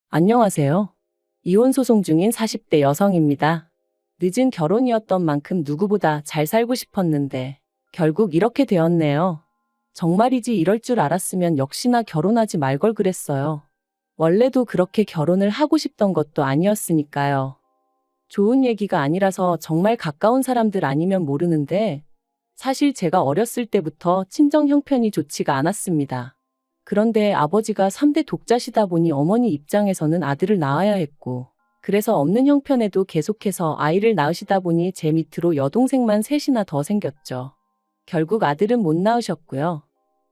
안녕하세요. 이혼 소송 중인 40대 여성입니다. 늦은 결혼이었던 만큼 누구보다 잘 살고 싶었는데 결국 이렇게 되었네요. 정말이지 이럴 줄 알았으면 역시나 결혼하지 말 걸 그랬어요. 원래도 그렇게 결혼을 하고 싶던 것도 아니었으니까요. 좋은 얘기가 아니라서 정말 가까운 사람들 아니면 모르는데 사실 제가 어렸을 때부터 친정 형편이 좋지가 않았습니다. 그런데 아버지가 3대 독자시다 보니 어머니 입장에서는 아들을 낳아야 했고, 그래서 없는 형편에도 계속해서 아이를 낳으시다 보니 제 밑으로 여동생만 셋이나 더 생겼죠. 결국 아들은 못 낳으셨고요.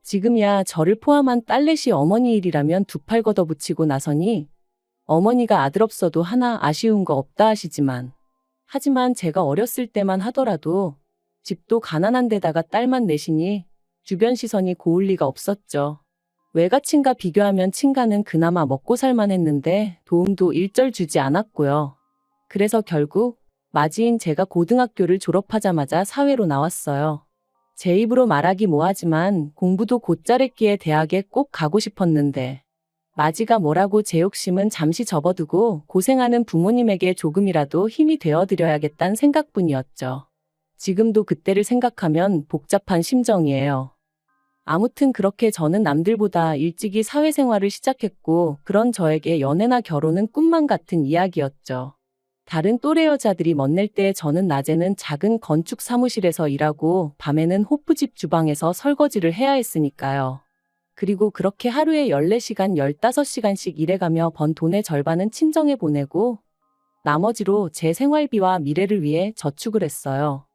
지금이야 저를 포함한 딸넷이 어머니 일이라면 두 팔 걷어붙이고 나서니 어머니가 아들 없어도 하나 아쉬운 거 없다 하지만 제가 어렸을 때만 하더라도 집도 가난한 데다가 딸만 넷이니 주변 시선이 고울 리가 없었죠. 외가친과 비교하면 친가는 그나마 먹고 살만 했는데 도움도 일절 주지 않았고요. 그래서 결국 맞이인 제가 고등학교를 졸업하자마자 사회로 나왔어요. 제 입으로 말하기 뭐하지만 공부도 곧잘 했기에 대학에 꼭 가고 싶었는데 맞이가 뭐라고 제 욕심은 잠시 접어두고 고생하는 부모님에게 조금이라도 힘이 되어드려야겠다는 생각뿐이었죠. 지금도 그때를 생각하면 복잡한 심정이에요. 아무튼 그렇게 저는 남들보다 일찍이 사회생활을 시작했고 그런 저에게 연애나 결혼은 꿈만 같은 이야기였죠. 다른 또래 여자들이 멋낼 때 저는 낮에는 작은 건축 사무실에서 일하고 밤에는 호프집 주방에서 설거지를 해야 했으니까요. 그리고 그렇게 하루에 14시간, 15시간씩 일해가며 번 돈의 절반은 친정에 보내고 나머지로 제 생활비와 미래를 위해 저축을 했어요.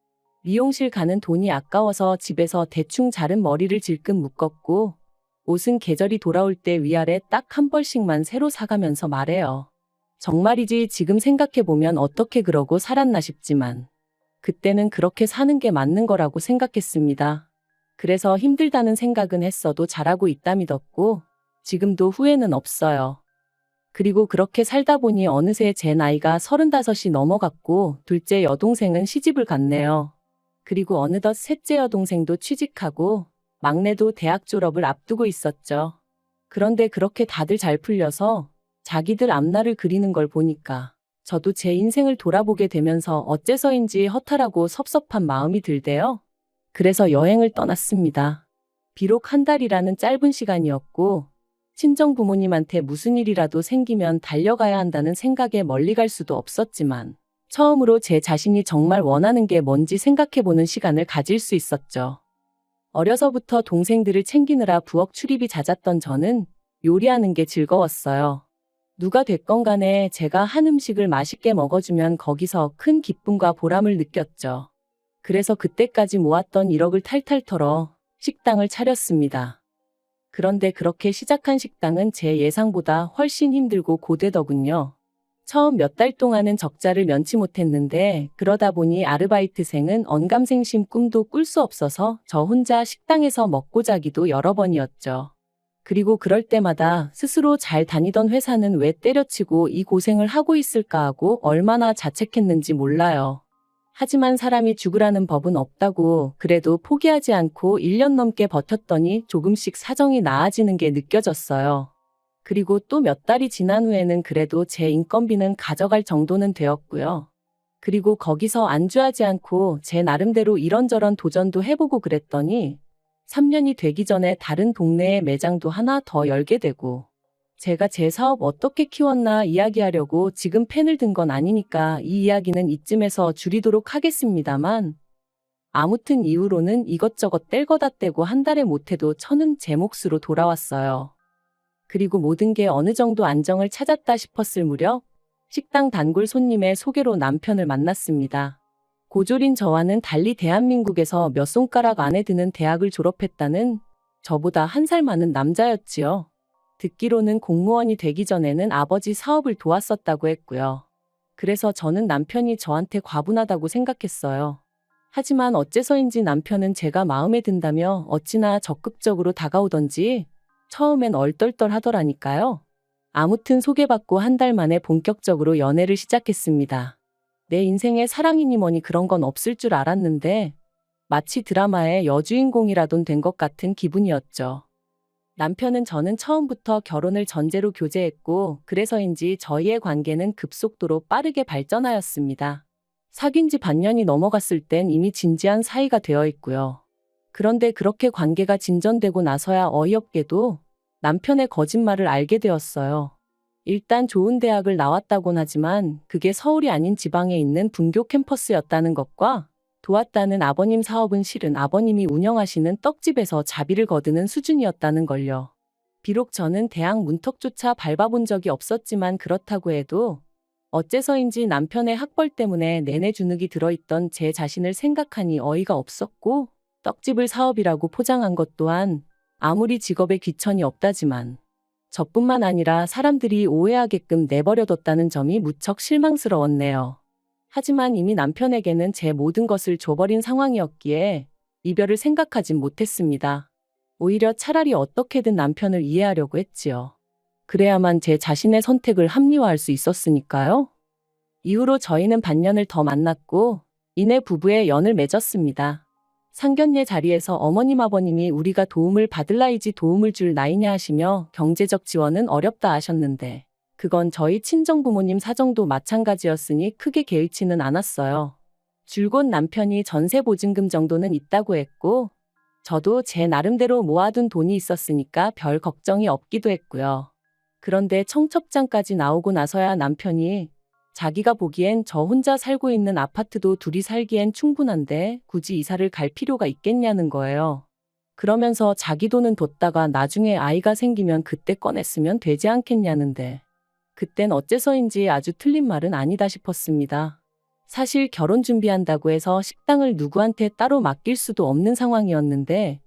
미용실 가는 돈이 아까워서 집에서 대충 자른 머리를 질끈 묶었고 옷은 계절이 돌아올 때 위아래 딱 한 벌씩만 새로 사가면서 말해요. 정말이지 지금 생각해보면 어떻게 그러고 살았나 싶지만 그때는 그렇게 사는 게 맞는 거라고 생각했습니다. 그래서 힘들다는 생각은 했어도 잘하고 있다 믿었고 지금도 후회는 없어요. 그리고 그렇게 살다 보니 어느새 제 나이가 35이 넘어갔고 둘째 여동생은 시집을 갔네요. 그리고 어느덧 셋째 여동생도 취직하고 막내도 대학 졸업을 앞두고 있었죠. 그런데 그렇게 다들 잘 풀려서 자기들 앞날을 그리는 걸 보니까 저도 제 인생을 돌아보게 되면서 어째서인지 허탈하고 섭섭한 마음이 들대요. 그래서 여행을 떠났습니다. 비록 한 달이라는 짧은 시간이었고 친정 부모님한테 무슨 일이라도 생기면 달려가야 한다는 생각에 멀리 갈 수도 없었지만 처음으로 제 자신이 정말 원하는 게 뭔지 생각해보는 시간을 가질 수 있었죠. 어려서부터 동생들을 챙기느라 부엌 출입이 잦았던 저는 요리하는 게 즐거웠어요. 누가 됐건 간에 제가 한 음식을 맛있게 먹어주면 거기서 큰 기쁨과 보람을 느꼈죠. 그래서 그때까지 모았던 1억을 탈탈 털어 식당을 차렸습니다. 그런데 그렇게 시작한 식당은 제 예상보다 훨씬 힘들고 고되더군요. 처음 몇 달 동안은 적자를 면치 못했는데 그러다 보니 아르바이트생은 언감생심 꿈도 꿀 수 없어서 저 혼자 식당에서 먹고 자기도 여러 번이었죠. 그리고 그럴 때마다 스스로 잘 다니던 회사는 왜 때려치고 이 고생을 하고 있을까 하고 얼마나 자책했는지 몰라요. 하지만 사람이 죽으라는 법은 없다고 그래도 포기하지 않고 1년 넘게 버텼더니 조금씩 사정이 나아지는 게 느껴졌어요. 그리고 또 몇 달이 지난 후에는 그래도 제 인건비는 가져갈 정도는 되었고요. 그리고 거기서 안주하지 않고 제 나름대로 이런저런 도전도 해보고 그랬더니 3년이 되기 전에 다른 동네에 매장도 하나 더 열게 되고 제가 제 사업 어떻게 키웠나 이야기하려고 지금 펜을 든 건 아니니까 이 이야기는 이쯤에서 줄이도록 하겠습니다만 아무튼 이후로는 이것저것 뗄거다 떼고 한 달에 못해도 1,000은 제 몫으로 돌아왔어요. 그리고 모든 게 어느 정도 안정을 찾았다 싶었을 무렵 식당 단골 손님의 소개로 남편을 만났습니다. 고졸인 저와는 달리 대한민국에서 몇 손가락 안에 드는 대학을 졸업했다는 저보다 1살 많은 남자였지요. 듣기로는 공무원이 되기 전에는 아버지 사업을 도왔었다고 했고요. 그래서 저는 남편이 저한테 과분하다고 생각했어요. 하지만 어째서인지 남편은 제가 마음에 든다며 어찌나 적극적으로 다가오던지 처음엔 얼떨떨 하더라니까요. 아무튼 소개받고 한 달 만에 본격적으로 연애를 시작했습니다. 내 인생에 사랑이니 뭐니 그런 건 없을 줄 알았는데 마치 드라마의 여주인공이라돈 된 것 같은 기분이었죠. 남편은 저는 처음부터 결혼을 전제로 교제했고, 그래서인지 저희의 관계는 급속도로 빠르게 발전하였습니다. 사귄 지 반년이 넘어갔을 땐 이미 진지한 사이가 되어 있고요. 그런데 그렇게 관계가 진전되고 나서야 어이없게도 남편의 거짓말을 알게 되었어요. 일단 좋은 대학을 나왔다곤 하지만 그게 서울이 아닌 지방에 있는 분교 캠퍼스였다는 것과 도왔다는 아버님 사업은 실은 아버님이 운영하시는 떡집에서 자비를 거두는 수준이었다는 걸요. 비록 저는 대학 문턱조차 밟아본 적이 없었지만 그렇다고 해도 어째서인지 남편의 학벌 때문에 내내 주눅이 들어있던 제 자신을 생각하니 어이가 없었고, 떡집을 사업이라고 포장한 것 또한 아무리 직업에 귀천이 없다지만 저뿐만 아니라 사람들이 오해하게끔 내버려뒀다는 점이 무척 실망스러웠네요. 하지만 이미 남편에게는 제 모든 것을 줘버린 상황이었기에 이별을 생각하진 못했습니다. 오히려 차라리 어떻게든 남편을 이해하려고 했지요. 그래야만 제 자신의 선택을 합리화할 수 있었으니까요. 이후로 저희는 반년을 더 만났고 이내 부부의 연을 맺었습니다. 상견례 자리에서 어머님 아버님이 우리가 도움을 받을 나이지 도움을 줄 나이냐 하시며 경제적 지원은 어렵다 하셨는데 그건 저희 친정부모님 사정도 마찬가지였으니 크게 개의치는 않았어요. 줄곧 남편이 전세 보증금 정도는 있다고 했고 저도 제 나름대로 모아둔 돈이 있었으니까 별 걱정이 없기도 했고요. 그런데 청첩장까지 나오고 나서야 남편이 자기가 보기엔 저 혼자 살고 있는 아파트도 둘이 살기엔 충분한데 굳이 이사를 갈 필요가 있겠냐는 거예요. 그러면서 자기 돈은 뒀다가 나중에 아이가 생기면 그때 꺼냈으면 되지 않겠냐는데 그땐 어째서인지 아주 틀린 말은 아니다 싶었습니다. 사실 결혼 준비한다고 해서 식당을 누구한테 따로 맡길 수도 없는 상황이었는데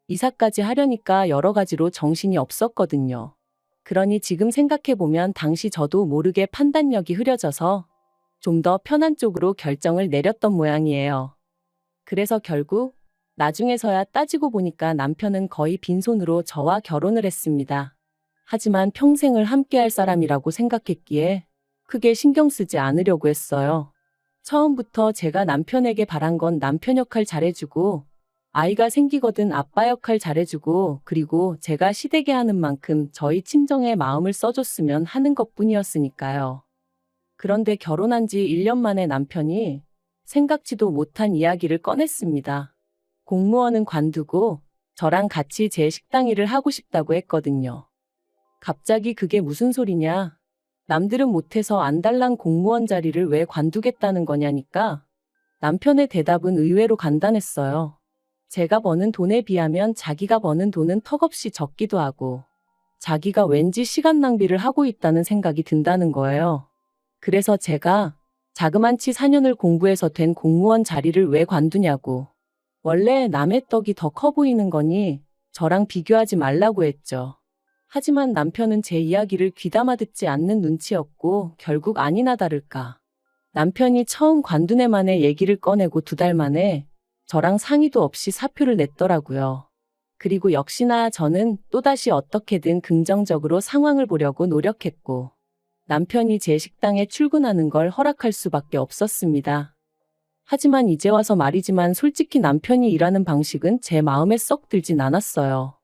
이사까지 하려니까 여러 가지로 정신이 없었거든요. 그러니 지금 생각해보면 당시 저도 모르게 판단력이 흐려져서 좀 더 편한 쪽으로 결정을 내렸던 모양이에요. 그래서 결국 나중에서야 따지고 보니까 남편은 거의 빈손으로 저와 결혼을 했습니다. 하지만 평생을 함께할 사람이라고 생각했기에 크게 신경 쓰지 않으려고 했어요. 처음부터 제가 남편에게 바란 건 남편 역할 잘해주고 아이가 생기거든 아빠 역할 잘해주고 그리고 제가 시댁에 하는 만큼 저희 친정의 마음을 써줬으면 하는 것뿐이었으니까요. 그런데 결혼한 지 1년 만에 남편이 생각지도 못한 이야기를 꺼냈습니다. 공무원은 관두고 저랑 같이 제 식당 일을 하고 싶다고 했거든요. 갑자기 그게 무슨 소리냐? 남들은 못해서 안달난 공무원 자리를 왜 관두겠다는 거냐니까 남편의 대답은 의외로 간단했어요. 제가 버는 돈에 비하면 자기가 버는 돈은 턱없이 적기도 하고 자기가 왠지 시간 낭비를 하고 있다는 생각이 든다는 거예요. 그래서 제가 자그만치 4년을 공부해서 된 공무원 자리를 왜 관두냐고. 원래 남의 떡이 더 커 보이는 거니 저랑 비교하지 말라고 했죠. 하지만 남편은 제 이야기를 귀담아 듣지 않는 눈치였고 결국 아니나 다를까. 남편이 처음 관두네 만에 얘기를 꺼내고 2달 만에 저랑 상의도 없이 사표를 냈더라고요. 그리고 역시나 저는 또다시 어떻게든 긍정적으로 상황을 보려고 노력했고 남편이 제 식당에 출근하는 걸 허락할 수밖에 없었습니다. 하지만 이제 와서 말이지만 솔직히 남편이 일하는 방식은 제 마음에 썩 들진 않았어요.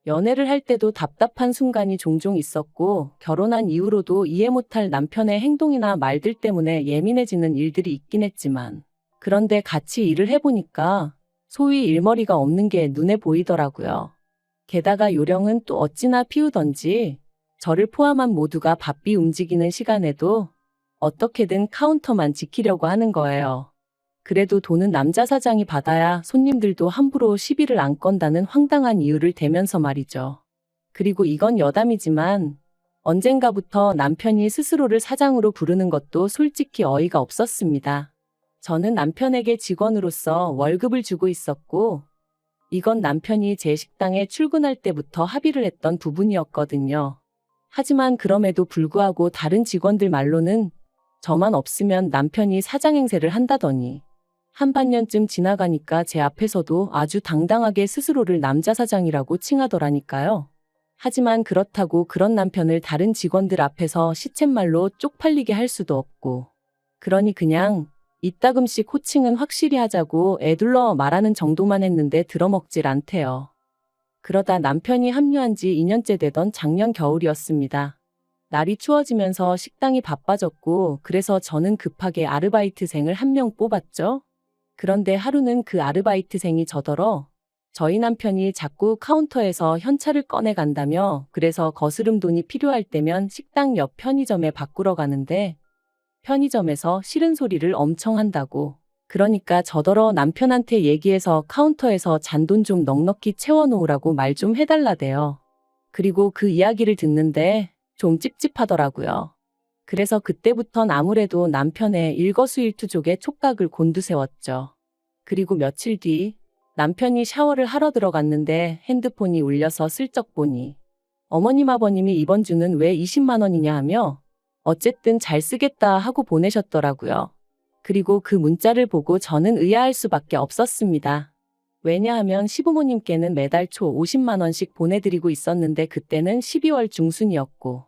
연애를 할 때도 답답한 순간이 종종 있었고 결혼한 이후로도 이해 못할 남편의 행동이나 말들 때문에 예민해지는 일들이 있긴 했지만 그런데 같이 일을 해보니까 소위 일머리가 없는 게 눈에 보이더라고요. 게다가 요령은 또 어찌나 피우던지 저를 포함한 모두가 바삐 움직이는 시간에도 어떻게든 카운터만 지키려고 하는 거예요. 그래도 돈은 남자 사장이 받아야 손님들도 함부로 시비를 안 건다는 황당한 이유를 대면서 말이죠. 그리고 이건 여담이지만 언젠가부터 남편이 스스로를 사장으로 부르는 것도 솔직히 어이가 없었습니다. 저는 남편에게 직원으로서 월급을 주고 있었고 이건 남편이 제 식당에 출근할 때부터 합의를 했던 부분이었거든요. 하지만 그럼에도 불구하고 다른 직원들 말로는 저만 없으면 남편이 사장 행세를 한다더니 한 반년쯤 지나가니까 제 앞에서도 아주 당당하게 스스로를 남자 사장이라고 칭하더라니까요. 하지만 그렇다고 그런 남편을 다른 직원들 앞에서 시쳇말로 쪽팔리게 할 수도 없고 그러니 그냥 이따금씩 호칭은 확실히 하자고 애둘러 말하는 정도만 했는데 들어먹질 않대요. 그러다 남편이 합류한 지 2년째 되던 작년 겨울이었습니다. 날이 추워지면서 식당이 바빠졌고 그래서 저는 급하게 아르바이트생을 한 명 뽑았죠. 그런데 하루는 그 아르바이트생이 저더러 저희 남편이 자꾸 카운터에서 현찰을 꺼내 간다며 그래서 거스름 돈이 필요할 때면 식당 옆 편의점에 바꾸러 가는데 편의점에서 싫은 소리를 엄청 한다고. 그러니까 저더러 남편한테 얘기해서 카운터에서 잔돈 좀 넉넉히 채워놓으라고 말 좀 해달라대요. 그리고 그 이야기를 듣는데 좀 찝찝하더라고요. 그래서 그때부턴 아무래도 남편의 일거수일투족에 촉각을 곤두세웠죠. 그리고 며칠 뒤 남편이 샤워를 하러 들어갔는데 핸드폰이 울려서 슬쩍 보니 어머님 아버님이 이번 주는 왜 20만 원이냐 하며 어쨌든 잘 쓰겠다 하고 보내셨더라고요. 그리고 그 문자를 보고 저는 의아할 수밖에 없었습니다. 왜냐하면 시부모님께는 매달 초 50만 원씩 보내드리고 있었는데 그때는 12월 중순이었고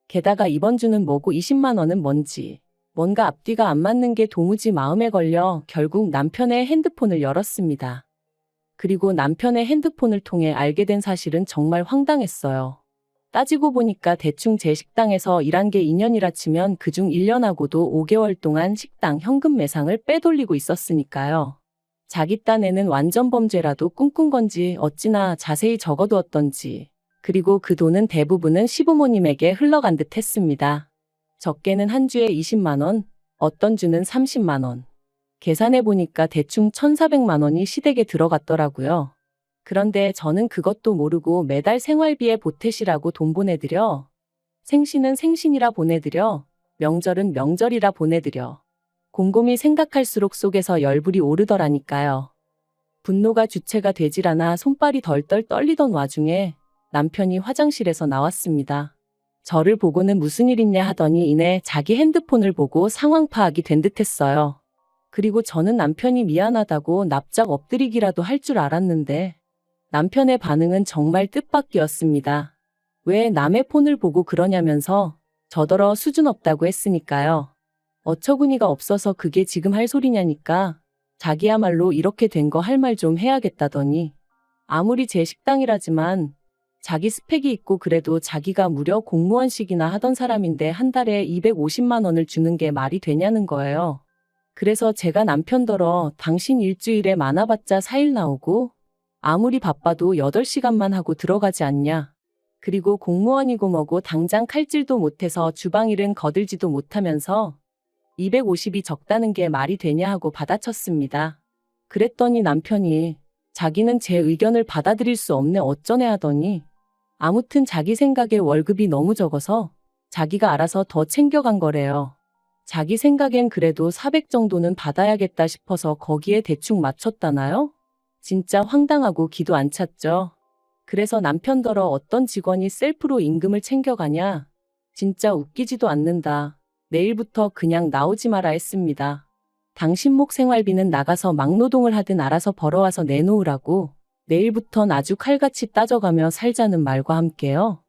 게다가 이번 주는 뭐고 20만 원은 뭔지 뭔가 앞뒤가 안 맞는 게 도무지 마음에 걸려 결국 남편의 핸드폰을 열었습니다. 그리고 남편의 핸드폰을 통해 알게 된 사실은 정말 황당했어요. 따지고 보니까 대충 제 식당에서 일한 게 2년이라 치면 그중 1년하고도 5개월 동안 식당 현금 매상을 빼돌리고 있었으니까요. 자기 딴에는 완전 범죄라도 꿈꾼 건지 어찌나 자세히 적어두었던지. 그리고 그 돈은 대부분은 시부모님에게 흘러간 듯 했습니다. 적게는 한 주에 20만 원, 어떤 주는 30만 원. 계산해보니까 대충 1,400만 원이 시댁에 들어갔더라고요. 그런데 저는 그것도 모르고 매달 생활비에 보태시라고 돈 보내드려. 생신은 생신이라 보내드려. 명절은 명절이라 보내드려. 곰곰이 생각할수록 속에서 열불이 오르더라니까요. 분노가 주체가 되질 않아 손발이 덜덜 떨리던 와중에 남편이 화장실에서 나왔습니다. 저를 보고는 무슨 일 있냐 하더니 이내 자기 핸드폰을 보고 상황 파악이 된 듯했어요. 그리고 저는 남편이 미안하다고 납작 엎드리기라도 할 줄 알았는데 남편의 반응은 정말 뜻밖이었습니다. 왜 남의 폰을 보고 그러냐면서 저더러 수준 없다고 했으니까요. 어처구니가 없어서 그게 지금 할 소리냐니까 자기야말로 이렇게 된 거 할 말 좀 해야겠다더니 아무리 제 식당이라지만 자기 스펙이 있고 그래도 자기가 무려 공무원식이나 하던 사람인데 한 달에 250만 원을 주는 게 말이 되냐는 거예요. 그래서 제가 남편더러 당신 일주일에 많아봤자 4일 나오고 아무리 바빠도 8시간만 하고 들어가지 않냐. 그리고 공무원이고 뭐고 당장 칼질도 못해서 주방일은 거들지도 못하면서 250이 적다는 게 말이 되냐 하고 받아쳤습니다. 그랬더니 남편이 자기는 제 의견을 받아들일 수 없네 어쩌네 하더니 아무튼 자기 생각에 월급이 너무 적어서 자기가 알아서 더 챙겨간 거래요. 자기 생각엔 그래도 400 정도는 받아야겠다 싶어서 거기에 대충 맞췄다나요? 진짜 황당하고 기도 안 찼죠. 그래서 남편더러 어떤 직원이 셀프로 임금을 챙겨가냐? 진짜 웃기지도 않는다. 내일부터 그냥 나오지 마라 했습니다. 당신 목 생활비는 나가서 막노동을 하든 알아서 벌어와서 내놓으라고. 내일부턴 아주 칼같이 따져가며 살자는 말과 함께요.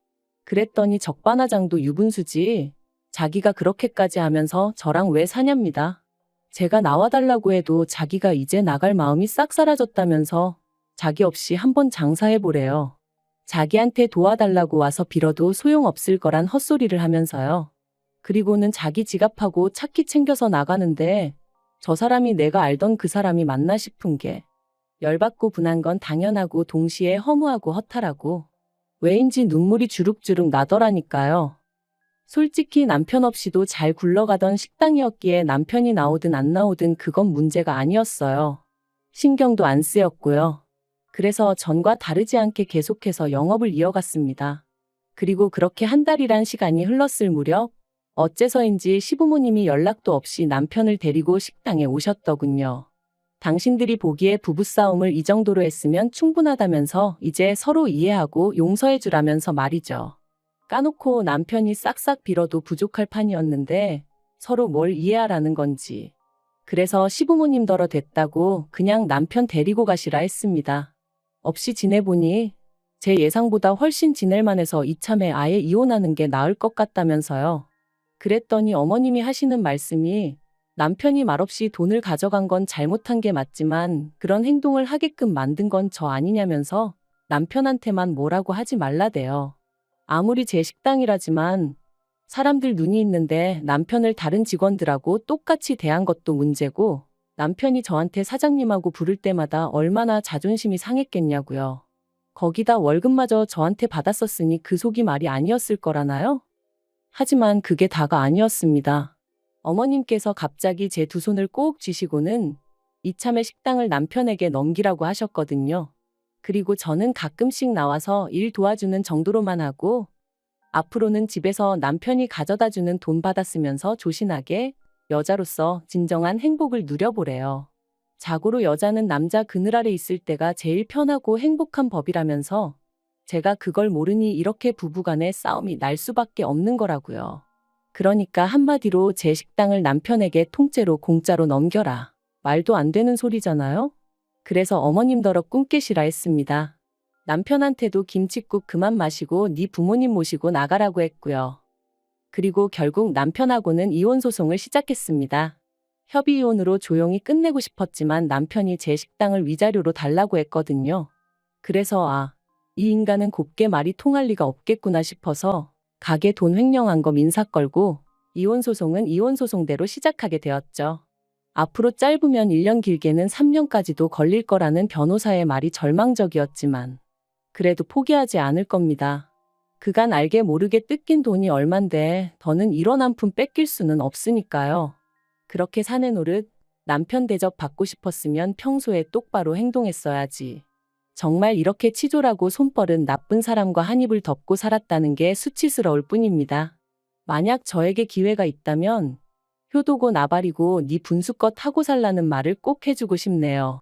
그랬더니 적반하장도 유분수지. 자기가 그렇게까지 하면서 저랑 왜 사냐입니다. 제가 나와달라고 해도 자기가 이제 나갈 마음이 싹 사라졌다면서 자기 없이 한번 장사해보래요. 자기한테 도와달라고 와서 빌어도 소용없을 거란 헛소리를 하면서요. 그리고는 자기 지갑하고 차키 챙겨서 나가는데 저 사람이 내가 알던 그 사람이 맞나 싶은 게 열받고 분한 건 당연하고 동시에 허무하고 허탈하고 왜인지 눈물이 주룩주룩 나더라니까요. 솔직히 남편 없이도 잘 굴러가던 식당이었기에 남편이 나오든 안 나오든 그건 문제가 아니었어요. 신경도 안 쓰였고요. 그래서 전과 다르지 않게 계속해서 영업을 이어갔습니다. 그리고 그렇게 한 달이란 시간이 흘렀을 무렵 어째서인지 시부모님이 연락도 없이 남편을 데리고 식당에 오셨더군요. 당신들이 보기에 부부싸움을 이 정도로 했으면 충분하다면서 이제 서로 이해하고 용서해주라면서 말이죠. 까놓고 남편이 싹싹 빌어도 부족할 판이었는데 서로 뭘 이해하라는 건지. 그래서 시부모님더러 됐다고 그냥 남편 데리고 가시라 했습니다. 없이 지내보니 제 예상보다 훨씬 지낼만 해서 이참에 아예 이혼하는 게 나을 것 같다면서요. 그랬더니 어머님이 하시는 말씀이 남편이 말없이 돈을 가져간 건 잘못한 게 맞지만 그런 행동을 하게끔 만든 건 저 아니냐면서 남편한테만 뭐라고 하지 말라대요. 아무리 제 식당이라지만 사람들 눈이 있는데 남편을 다른 직원들하고 똑같이 대한 것도 문제고 남편이 저한테 사장님하고 부를 때마다 얼마나 자존심이 상했겠냐고요. 거기다 월급마저 저한테 받았었으니 그 속이 말이 아니었을 거라나요? 하지만 그게 다가 아니었습니다. 어머님께서 갑자기 제 두 손을 꼭 쥐시고는 이참에 식당을 남편에게 넘기라고 하셨거든요. 그리고 저는 가끔씩 나와서 일 도와주는 정도로만 하고 앞으로는 집에서 남편이 가져다주는 돈 받아 쓰면서 조신하게 여자로서 진정한 행복을 누려보래요. 자고로 여자는 남자 그늘 아래 있을 때가 제일 편하고 행복한 법이라면서 제가 그걸 모르니 이렇게 부부간의 싸움이 날 수밖에 없는 거라고요. 그러니까 한마디로 제 식당을 남편에게 통째로 공짜로 넘겨라. 말도 안 되는 소리잖아요? 그래서 어머님더러 꿈깨시라 했습니다. 남편한테도 김칫국 그만 마시고 네 부모님 모시고 나가라고 했고요. 그리고 결국 남편하고는 이혼 소송을 시작했습니다. 협의 이혼으로 조용히 끝내고 싶었지만 남편이 제 식당을 위자료로 달라고 했거든요. 그래서 이 인간은 곱게 말이 통할 리가 없겠구나 싶어서 가게 돈 횡령한 거 민사 걸고 이혼 소송은 이혼 소송대로 시작하게 되었죠. 앞으로 짧으면 1년 길게는 3년까지도 걸릴 거라는 변호사의 말이 절망적이었지만 그래도 포기하지 않을 겁니다. 그간 알게 모르게 뜯긴 돈이 얼만데 더는 이런 한 푼 뺏길 수는 없으니까요. 그렇게 사내 노릇 남편 대접 받고 싶었으면 평소에 똑바로 행동했어야지. 정말 이렇게 치졸하고 손버른 나쁜 사람과 한 입을 덮고 살았다는 게 수치스러울 뿐입니다. 만약 저에게 기회가 있다면 효도고 나발이고 네 분수껏 하고 살라는 말을 꼭 해주고 싶네요.